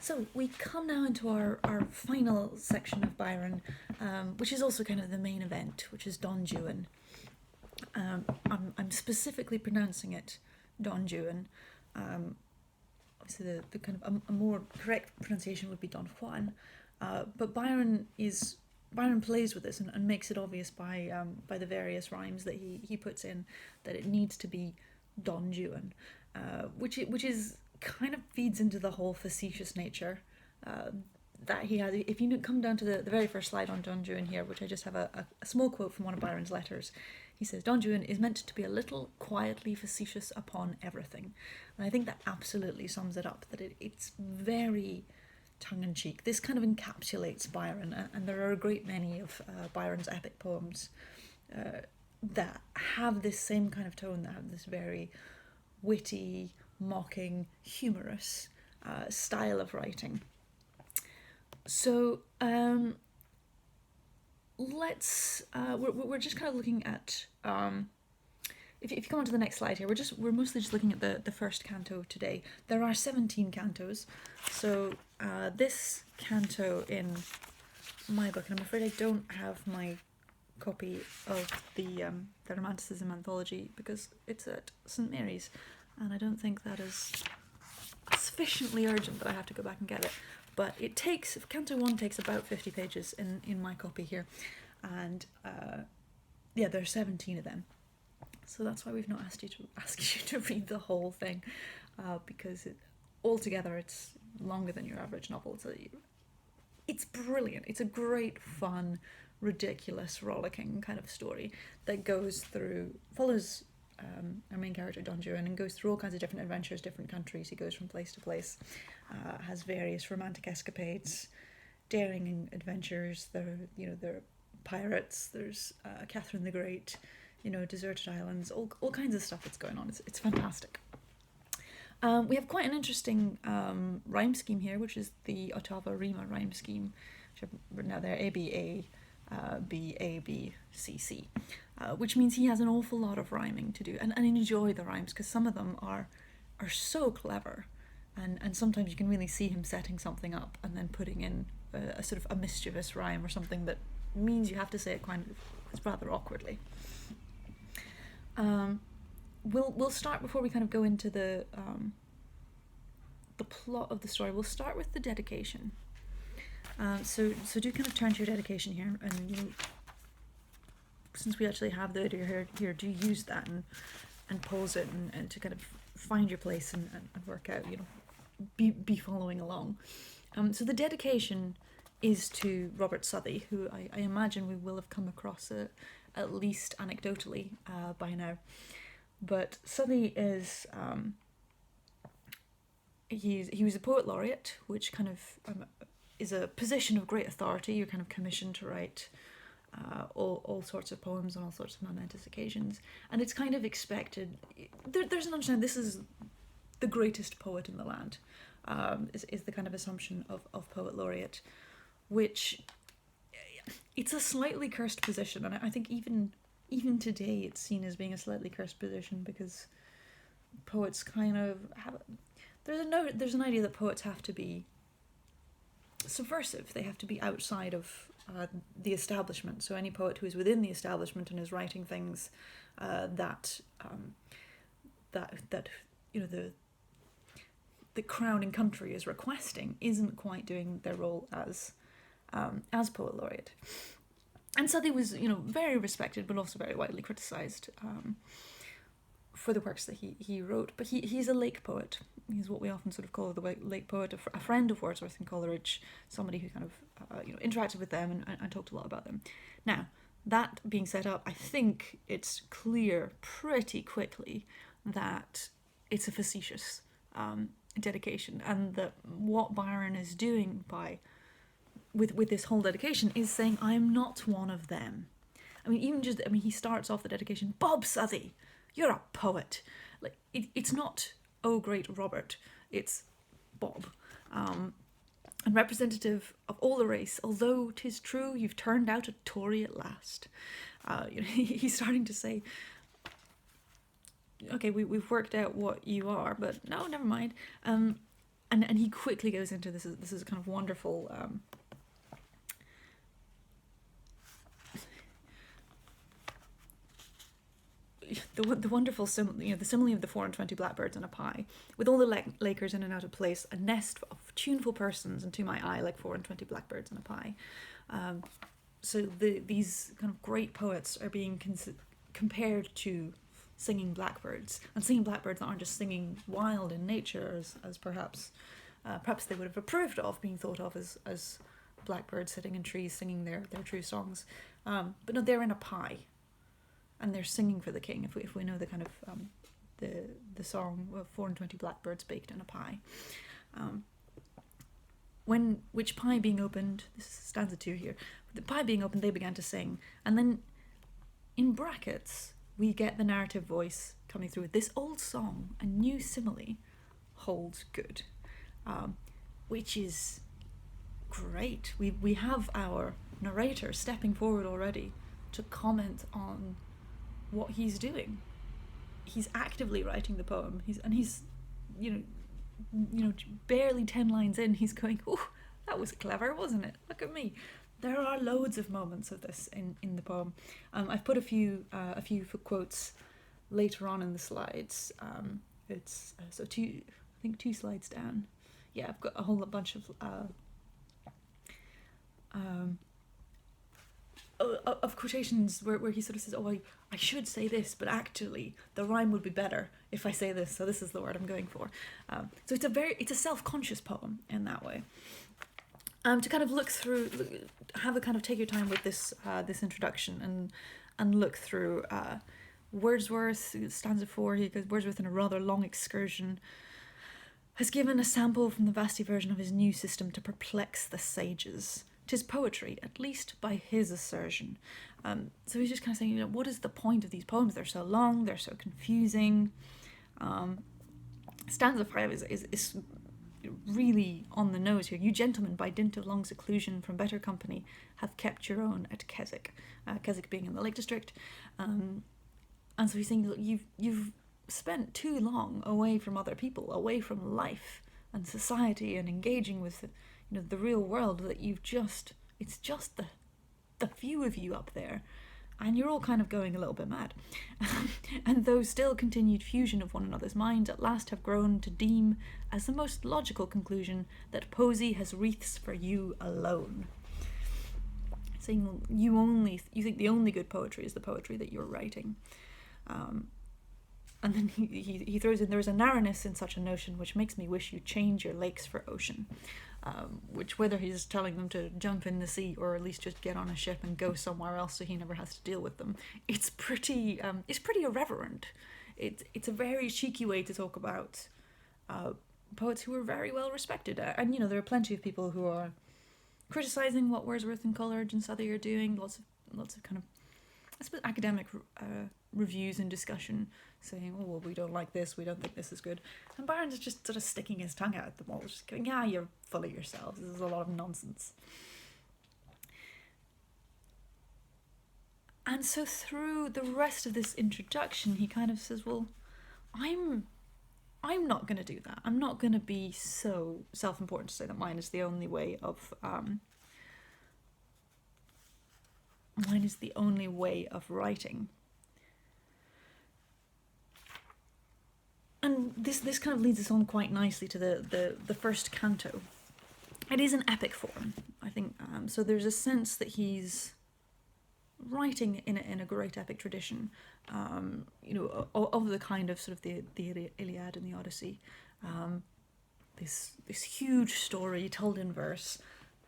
So we come now into our final section of Byron, which is also kind of the main event, which is Don Juan. I'm specifically pronouncing it Don Juan. Obviously, the kind of a more correct pronunciation would be Don Juan, but Byron plays with this and makes it obvious by the various rhymes that he puts in that it needs to be Don Juan, which is kind of feeds into the whole facetious nature that he has. If you come down to the very first slide on Don Juan here, which I just have a small quote from one of Byron's letters, he says, Don Juan is meant to be a little quietly facetious upon everything. And I think that absolutely sums it up, that it's very tongue-in-cheek. This kind of encapsulates Byron, and there are a great many of Byron's epic poems that have this same kind of tone, that have this very witty, mocking, humorous style of writing. So we're just kind of looking at if you come on to the next slide here, we're mostly just looking at the first canto today. There are 17 cantos, so this canto in my book, and I'm afraid I don't have my copy of the Romanticism anthology because it's at St Mary's, and I don't think that is sufficiently urgent that I have to go back and get it. But canto 1 takes about 50 pages in my copy here, and there are 17 of them. So that's why we've not asked you to read the whole thing, because altogether it's longer than your average novel. So it's brilliant. It's a great, fun, ridiculous, rollicking kind of story that follows our main character Don Juan and goes through all kinds of different adventures, different countries. He goes from place to place, has various romantic escapades, daring adventures. There are pirates. There's Catherine the Great. Deserted islands. All kinds of stuff that's going on. It's fantastic. We have quite an interesting rhyme scheme here, which is the Ottava Rima rhyme scheme, which I've written out there, ABA. BABCC, which means he has an awful lot of rhyming to do, and enjoy the rhymes, because some of them are so clever, and sometimes you can really see him setting something up and then putting in a sort of a mischievous rhyme or something that means you have to say it kind of rather awkwardly. We'll start, before we kind of go into the plot of the story, we'll start with the dedication. So do kind of turn to your dedication here, and since we actually have the audio here, do use that and pause it and to kind of find your place and work out, be following along. So the dedication is to Robert Southey, who I imagine we will have come across at least anecdotally by now. But Southey is he was a poet laureate, which kind of is a position of great authority. You're kind of commissioned to write all sorts of poems on all sorts of momentous occasions, and it's kind of expected. There's an understanding this is the greatest poet in the land, is the kind of assumption of poet laureate, which it's a slightly cursed position, and I think even today it's seen as being a slightly cursed position, because poets kind of have there's an idea that poets have to be subversive. They have to be outside of the establishment. So any poet who is within the establishment and is writing things that the crowning country is requesting isn't quite doing their role as poet laureate. And Southey was very respected, but also very widely criticised for the works that he wrote. But he's a lake poet. He's what we often sort of call the lake poet, a friend of Wordsworth and Coleridge, somebody who kind of interacted with them and talked a lot about them. Now, that being set up, I think it's clear pretty quickly that it's a facetious dedication, and that what Byron is doing with this whole dedication is saying, I'm not one of them. He starts off the dedication, Bob Southey, you're a poet. Like it's not, oh great Robert, it's Bob, and representative of all the race, although 'tis true you've turned out a Tory at last. He's starting to say, okay, we've worked out what you are, but no, never mind. and he quickly goes into this is a kind of wonderful the wonderful the simile of the 420 blackbirds in a pie, with all the lakers in and out of place, a nest of tuneful persons, and to my eye like 420 blackbirds in a pie. So these kind of great poets are being compared to singing blackbirds, and singing blackbirds that aren't just singing wild in nature as perhaps they would have approved of being thought of as blackbirds sitting in trees singing their true songs. But no, they're in a pie, and they're singing for the king. If we know the kind of the song 420 blackbirds baked in a pie. Which pie being opened, this is stanza 2 here, the pie being opened, they began to sing, and then in brackets we get the narrative voice coming through. This old song, a new simile, holds good, which is great. We have our narrator stepping forward already to comment on what he's doing. He's actively writing the poem. He's barely 10 lines in, he's going, "Oh, that was clever, wasn't it? Look at me." There are loads of moments of this in the poem. I've put a few quotes later on in the slides. It's so I think 2 slides down. Yeah, I've got a whole bunch of quotations where he sort of says, "Oh, I should say this, but actually the rhyme would be better if I say this, so this is the word I'm going for." So it's a self-conscious poem in that way. To kind of take your time with this introduction and look through Wordsworth, stanza 4. He goes, Wordsworth, in a rather long excursion, has given a sample from the vasty version of his new system to perplex the sages. 'Tis poetry, at least by his assertion. So he's just kind of saying, what is the point of these poems? They're so long, they're so confusing. Stanza 5 is really on the nose here. You gentlemen, by dint of long seclusion from better company, have kept your own at Keswick. Keswick being in the Lake District. And so he's saying, look, you've spent too long away from other people, away from life and society and engaging with the real world, that it's just the few of you up there, and you're all kind of going a little bit mad. And though still continued fusion of one another's minds, at last have grown to deem as the most logical conclusion that poesy has wreaths for you alone. Saying you think the only good poetry is the poetry that you're writing. And then he throws in, there is a narrowness in such a notion which makes me wish you change your lakes for ocean. Which, whether he's telling them to jump in the sea or at least just get on a ship and go somewhere else so he never has to deal with them, it's pretty irreverent. It's a very cheeky way to talk about poets who are very well respected. And there are plenty of people who are criticizing what Wordsworth and Coleridge and Southey are doing. Lots of kind of, I suppose, academic reviews and discussion saying, "Oh, well, we don't like this, we don't think this is good." And Byron's just sort of sticking his tongue out at them all, just going, "Yeah, you're full of yourselves. This is a lot of nonsense." And so through the rest of this introduction, he kind of says, "Well, I'm not going to do that. I'm not going to be so self-important to say that mine is the only way of writing." And this kind of leads us on quite nicely to the first canto. It is an epic form, I think. So there's a sense that he's writing in a great epic tradition, of the kind of sort of the Iliad and the Odyssey. This huge story told in verse,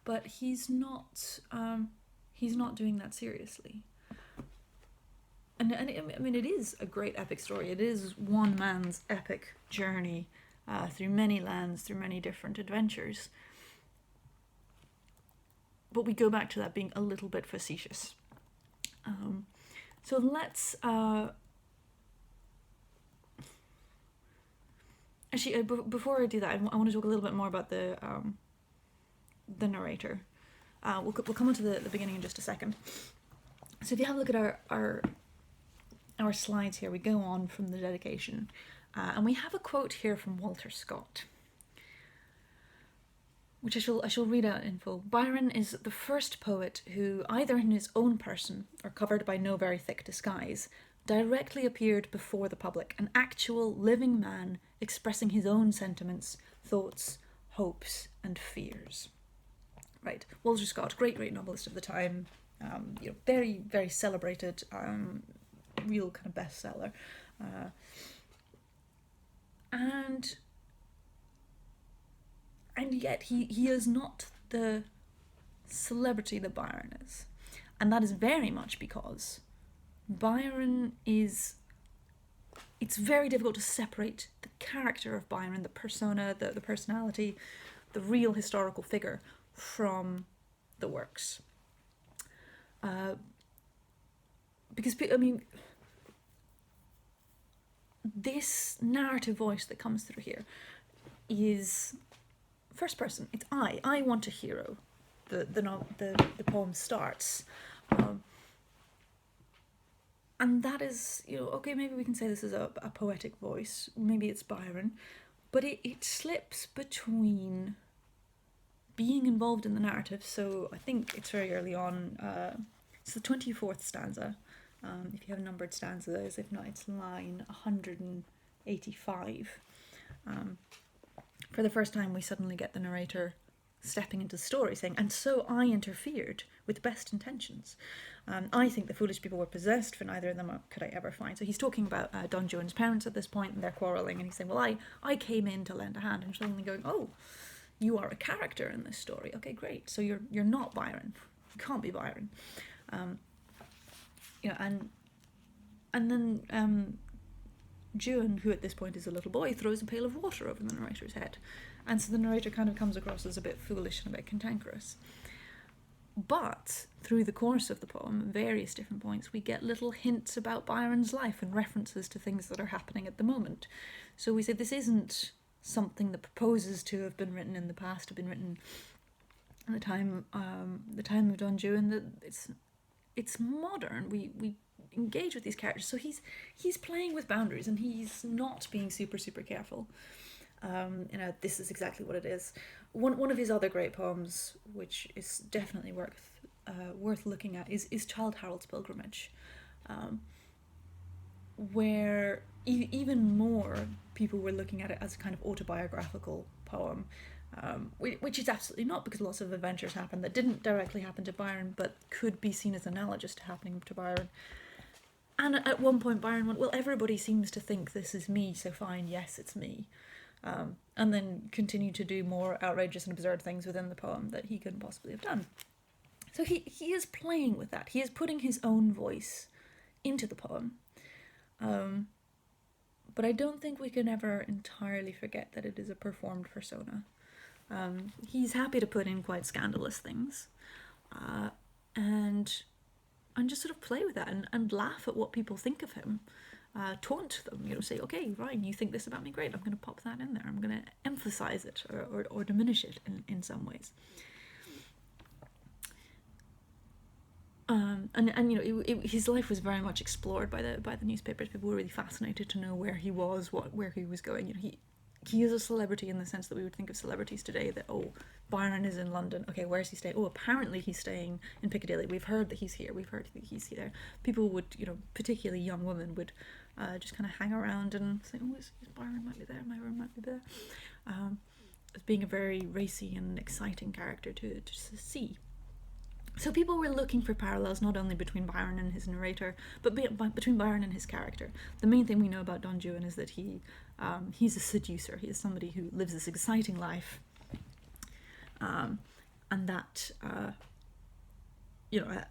but he's not doing that seriously. And it is a great epic story. It is one man's epic journey through many lands, through many different adventures. But we go back to that being a little bit facetious. So let's... Actually, before I do that, I want to talk a little bit more about the narrator. We'll come on to the beginning in just a second. So if you have a look at our slides here, we go on from the dedication, and we have a quote here from Walter Scott. which I shall read out in full. Byron is the first poet who, either in his own person or covered by no very thick disguise, directly appeared before the public, an actual living man expressing his own sentiments, thoughts, hopes, and fears. Right, Walter Scott, great novelist of the time, very, very celebrated, real kind of bestseller. And yet he is not the celebrity that Byron is. And that is very much because Byron is... It's very difficult to separate the character of Byron, the persona, the personality, the real historical figure, from the works. Because, I mean, this narrative voice that comes through here is first person. It's I want a hero. The poem starts. And that is, okay, maybe we can say this is a poetic voice. Maybe it's Byron. But it slips between being involved in the narrative. So I think it's very early on. It's the 24th stanza. If you have numbered stanzas, if not, it's line 185. For the first time, we suddenly get the narrator stepping into the story, saying, "And so I interfered with best intentions. I think the foolish people were possessed, for neither of them could I ever find." So he's talking about Don Juan's parents at this point, and they're quarrelling, and he's saying, well, I came in to lend a hand, and suddenly going, oh, you are a character in this story. Okay, great. So you're not Byron. You can't be Byron. And then Juan, who at this point is a little boy, throws a pail of water over the narrator's head. And so the narrator kind of comes across as a bit foolish and a bit cantankerous. But through the course of the poem, at various different points, we get little hints about Byron's life and references to things that are happening at the moment. So we say this isn't something that proposes to have been written in the past, have been written at the time of Don Juan. That it's modern. We engage with these characters. So he's playing with boundaries, and he's not being super careful. This is exactly what it is. One of his other great poems, which is definitely worth looking at, is Childe Harold's Pilgrimage, where even more people were looking at it as a kind of autobiographical poem, which is absolutely not, because lots of adventures happen that didn't directly happen to Byron, but could be seen as analogous to happening to Byron. And at one point Byron went, well, everybody seems to think this is me, so fine, yes, it's me. And then continue to do more outrageous and absurd things within the poem that he couldn't possibly have done. So he is playing with that. He is putting his own voice into the poem. But I don't think we can ever entirely forget that it is a performed persona. He's happy to put in quite scandalous things. And just sort of play with that and laugh at what people think of him. Taunt them, say, okay, Ryan, you think this about me? Great, I'm going to pop that in there. I'm going to emphasize it or diminish it in some ways. His life was very much explored by the newspapers. People were really fascinated to know where he was, where he was going. He is a celebrity in the sense that we would think of celebrities today, that, oh, Byron is in London. Okay, where's he staying? Oh, apparently he's staying in Piccadilly. We've heard that he's here. We've heard that he's there. People would, particularly young women, would just kind of hang around and say, oh, is Byron might be there, Byron might be there. As being a very racy and exciting character to see. So people were looking for parallels not only between Byron and his narrator, but between Byron and his character. The main thing we know about Don Juan is that he's a seducer. He is somebody who lives this exciting life, and that a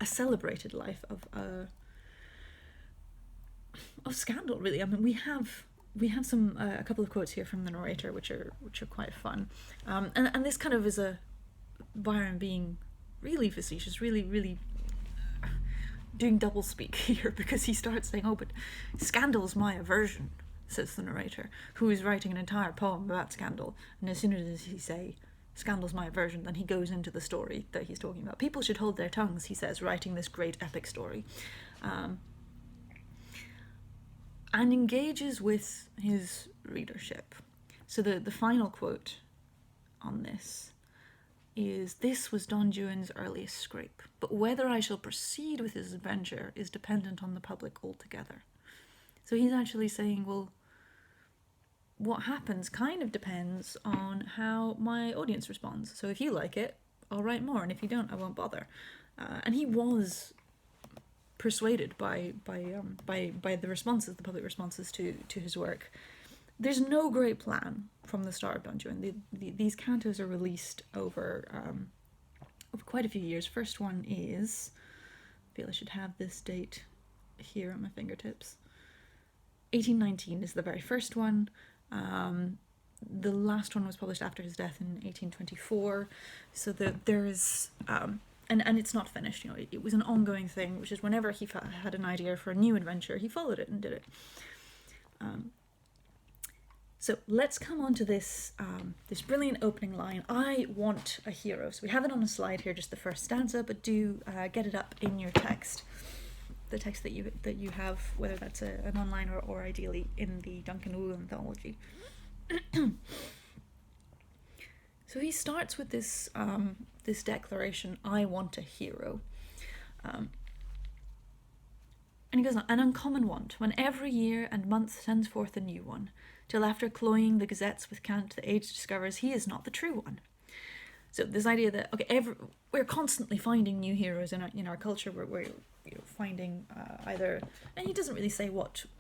celebrated life of scandal. Really, I mean, we have some a couple of quotes here from the narrator, which are quite fun, and this kind of is a Byron being really facetious, really doing doublespeak here, because he starts saying, oh, but scandal's my aversion, says the narrator, who is writing an entire poem about scandal. And as soon as he say, scandal's my aversion, then he goes into the story that he's talking about. People should hold their tongues, he says, writing this great epic story. And engages with his readership. So the final quote on this is this was Don Juan's earliest scrape, but whether I shall proceed with his adventure is dependent on the public altogether. So he's actually saying, well, what happens kind of depends on how my audience responds. So if you like it, I'll write more, and if you don't, I won't bother. And he was persuaded by the responses, the public responses to his work. There's no great plan from the start of Don Juan. These cantos are released over quite a few years. First one is, I feel I should have this date here at my fingertips. 1819 is the very first one. The last one was published after his death in 1824. So there is, and it's not finished. It was an ongoing thing, which is whenever he had an idea for a new adventure, he followed it and did it. So let's come on to this brilliant opening line. I want a hero. So we have it on a slide here, just the first stanza, but do get it up in your text. The text that you have, whether that's an online or ideally in the Duncan Wu anthology. So he starts with this declaration, I want a hero. And he goes on, an uncommon want, when every year and month sends forth a new one, till after cloying the gazettes with cant, the age discovers he is not the true one. So this idea that, okay, we're constantly finding new heroes in our culture. We're finding either, and he doesn't really say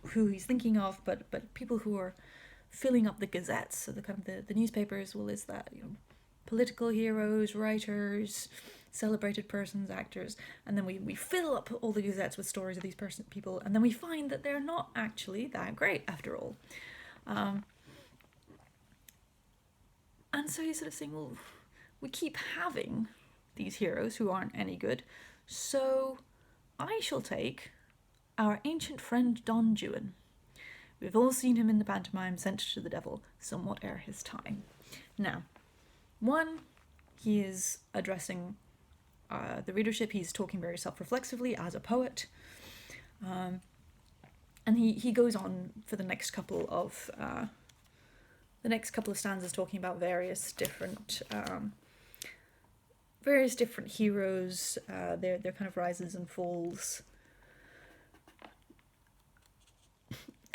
who he's thinking of, but people who are filling up the gazettes, so the kind of the newspapers. Well, is that political heroes, writers, celebrated persons, actors, and then we fill up all the gazettes with stories of these people, and then we find that they're not actually that great after all. And so he's sort of saying, well, we keep having these heroes who aren't any good, so I shall take our ancient friend Don Juan. We've all seen him in the pantomime sent to the devil, somewhat ere his time. Now, one, he is addressing the readership. He's talking very self-reflexively as a poet. And he goes on for the next couple of stanzas talking about various different heroes, their kind of rises and falls,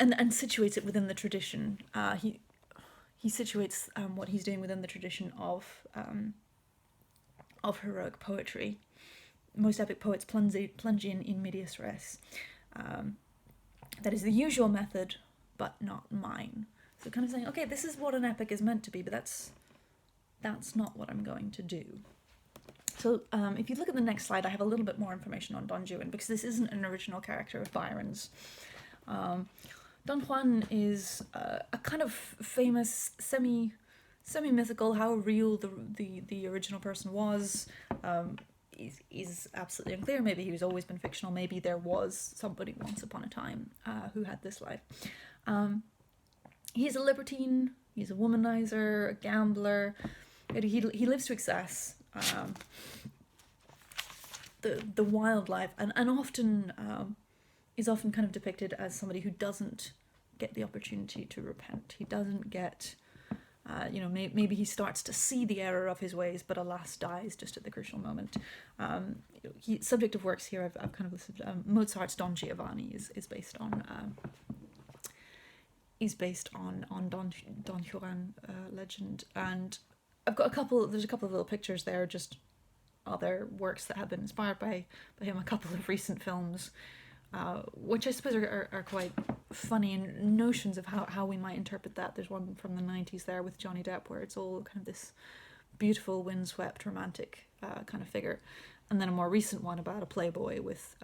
and situates it within the tradition. He situates what he's doing within the tradition of heroic poetry. Most epic poets plunge in medias res. That is the usual method, but not mine. So kind of saying, okay, this is what an epic is meant to be, but that's not what I'm going to do. So if you look at the next slide, I have a little bit more information on Don Juan, because this isn't an original character of Byron's. Don Juan is a kind of famous, semi-mythical, how real the original person was. Is absolutely unclear. Maybe he's always been fictional. Maybe there was somebody once upon a time who had this life. He's a libertine. He's a womanizer, a gambler. He lives to excess. The wild life, and often is often kind of depicted as somebody who doesn't get the opportunity to repent. He doesn't get. Maybe he starts to see the error of his ways, but alas dies just at the crucial moment. Subject of works here I've kind of listed. Mozart's Don Giovanni is based on Don Juan legend, and I've got there's a couple of little pictures there, just other works that have been inspired by him. A couple of recent films, which I suppose are quite funny, and notions of how we might interpret that. There's one from the 90s there with Johnny Depp where it's all kind of this beautiful, windswept, romantic kind of figure. And then a more recent one about a playboy with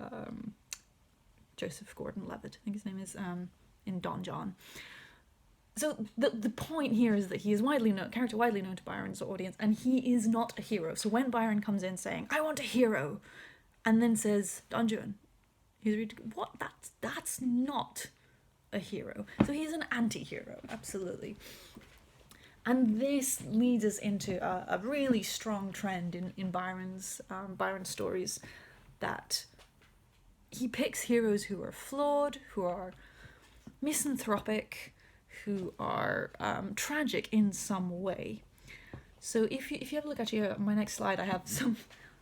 Joseph Gordon-Levitt, I think his name is, in Don Juan. So the point here is that he is widely known to Byron's audience, and he is not a hero. So when Byron comes in saying, I want a hero, and then says, Don Juan, he's reading, what? That's not a hero. So he's an anti-hero, absolutely. And this leads us into a really strong trend in Byron's stories, that he picks heroes who are flawed, who are misanthropic, who are tragic in some way. So if you have a look at my next slide, I have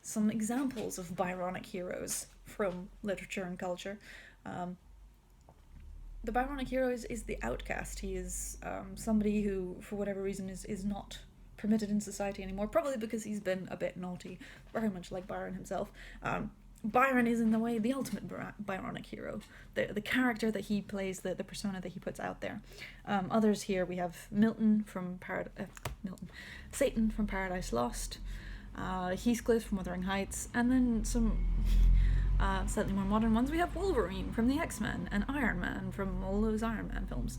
some examples of Byronic heroes from literature and culture. The Byronic hero is the outcast. He is somebody who, for whatever reason, is not permitted in society anymore, probably because he's been a bit naughty, very much like Byron himself. Byron is, in the way, the ultimate Byronic hero, the character that he plays, the persona that he puts out there. Others here, we have Satan from Paradise Lost, Heathcliff from Wuthering Heights, and then some slightly more modern ones. We have Wolverine from the X-Men and Iron Man from all those Iron Man films,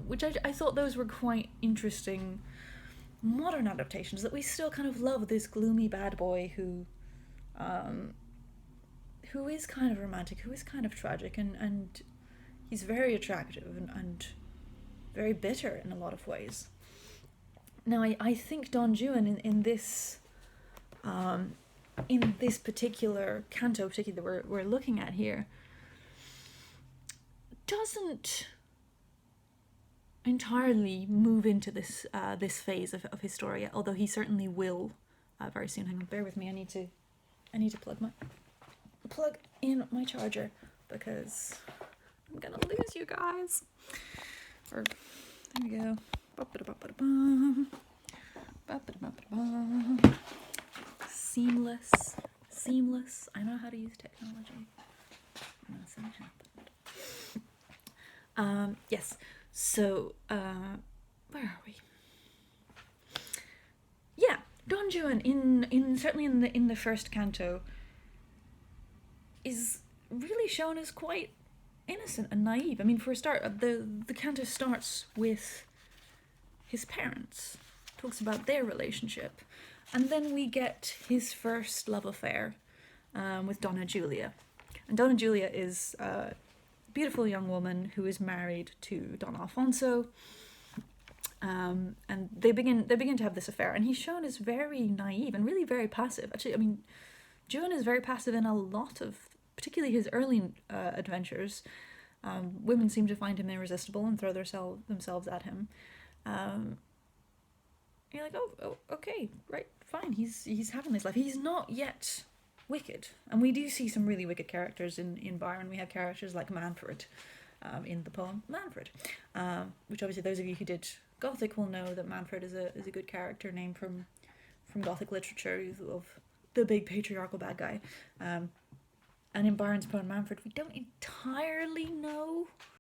which I thought those were quite interesting modern adaptations, that we still kind of love this gloomy bad boy who is kind of romantic, who is kind of tragic, and he's very attractive and very bitter in a lot of ways. Now, I think Don Juan in this particular canto, particularly that we're looking at here, doesn't entirely move into this phase of his story, although he certainly will very soon. Hang on, bear with me. I need to plug in my charger because I'm gonna lose you guys. There we go. Seamless. I know how to use technology. Nothing happened. Yes. So, where are we? Yeah, Don Juan certainly in the first canto is really shown as quite innocent and naive. I mean, for a start, the canto starts with his parents, talks about their relationship, and then we get his first love affair with Donna Julia. And Donna Julia is a beautiful young woman who is married to Don Alfonso, and they begin to have this affair, and he's shown as very naive and really very passive. Actually, I mean, Juan is very passive in a lot of, particularly his early adventures. Women seem to find him irresistible and throw themselves at him. You're like, oh, okay, right, fine. He's having this life. He's not yet wicked, and we do see some really wicked characters in Byron. We have characters like Manfred, in the poem Manfred, which obviously those of you who did Gothic will know that Manfred is a good character name from Gothic literature of the big patriarchal bad guy. And in Byron's poem Manfred, we don't entirely know